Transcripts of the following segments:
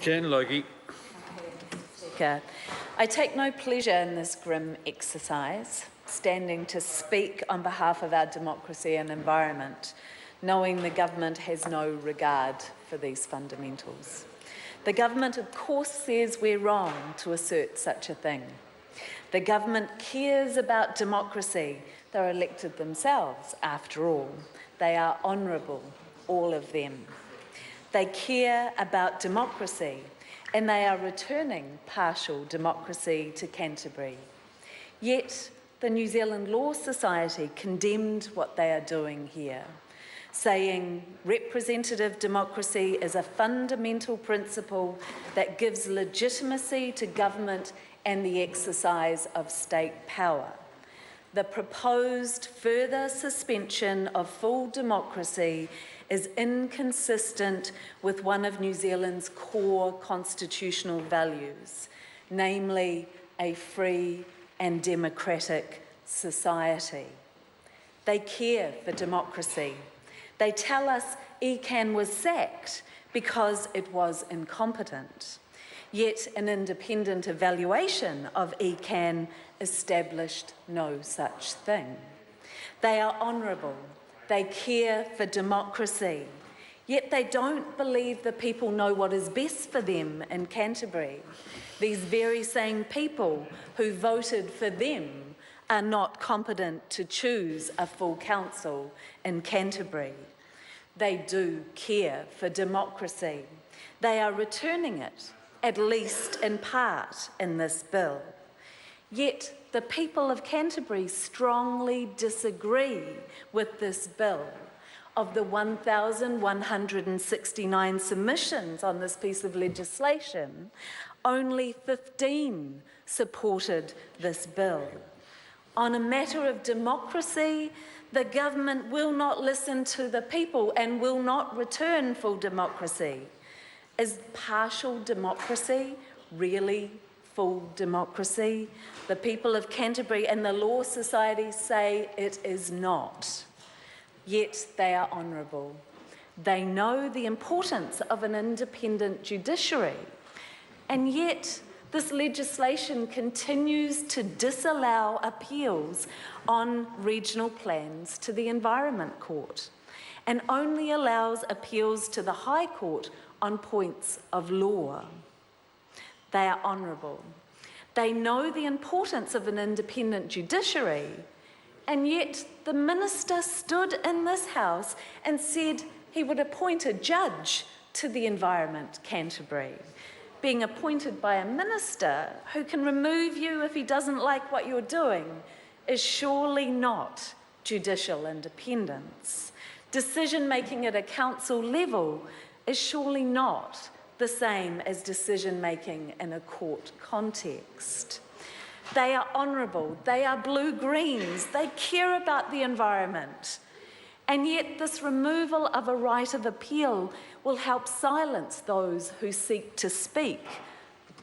Jan Logie. I take no pleasure in this grim exercise, standing to speak on behalf of our democracy and environment, knowing the government has no regard for these fundamentals. The government, of course, says we're wrong to assert such a thing. The government cares about democracy. They're elected themselves, after all. They are honourable, all of them. They care about democracy, and they are returning partial democracy to Canterbury. Yet, the New Zealand Law Society condemned what they are doing here, saying representative democracy is a fundamental principle that gives legitimacy to government and the exercise of state power. The proposed further suspension of full democracy is inconsistent with one of New Zealand's core constitutional values, namely a free and democratic society. They care for democracy. They tell us ECAN was sacked because it was incompetent. Yet an independent evaluation of ECAN established no such thing. They are honourable. They care for democracy. Yet they don't believe the people know what is best for them in Canterbury. These very same people who voted for them are not competent to choose a full council in Canterbury. They do care for democracy. They are returning it, at least in part, in this bill. Yet the people of Canterbury strongly disagree with this bill. Of the 1,169 submissions on this piece of legislation, only 15 supported this bill. On a matter of democracy, the government will not listen to the people and will not return full democracy. Is partial democracy really full democracy? The people of Canterbury and the Law Society say it is not. Yet they are honourable. They know the importance of an independent judiciary. And yet this legislation continues to disallow appeals on regional plans to the Environment Court and only allows appeals to the High Court on points of law. They are honourable. They know the importance of an independent judiciary, and yet the minister stood in this House and said he would appoint a judge to the Environment Canterbury. Being appointed by a minister who can remove you if he doesn't like what you're doing is surely not judicial independence. Decision-making at a council level is surely not the same as decision-making in a court context. They are honourable, they are blue-greens, they care about the environment. And yet this removal of a right of appeal will help silence those who seek to speak,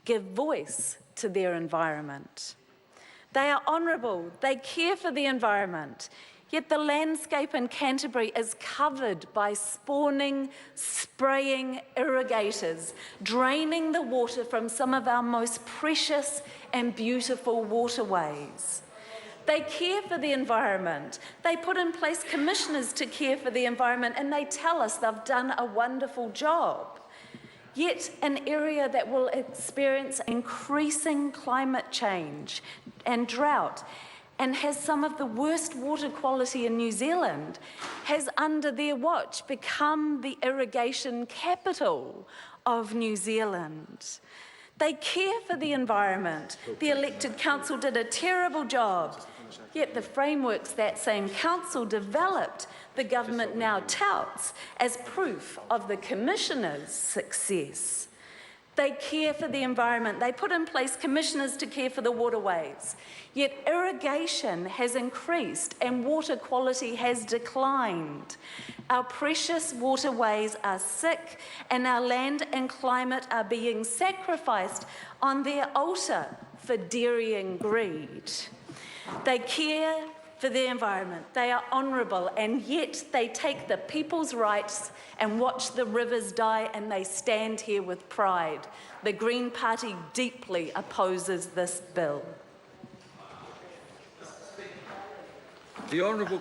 give voice to their environment. They are honourable, they care for the environment, yet the landscape in Canterbury is covered by spawning, spraying irrigators, draining the water from some of our most precious and beautiful waterways. They care for the environment. They put in place commissioners to care for the environment, and they tell us they've done a wonderful job. Yet an area that will experience increasing climate change and drought and has some of the worst water quality in New Zealand, has under their watch become the irrigation capital of New Zealand. They care for the environment. The elected council did a terrible job, yet the frameworks that same council developed, the government now touts as proof of the commissioner's success. They care for the environment. They put in place commissioners to care for the waterways. Yet irrigation has increased and water quality has declined. Our precious waterways are sick and our land and climate are being sacrificed on their altar for dairying greed. They care for the environment. They are honourable, and yet they take the people's rights and watch the rivers die, and they stand here with pride. The Green Party deeply opposes this bill. The Honourable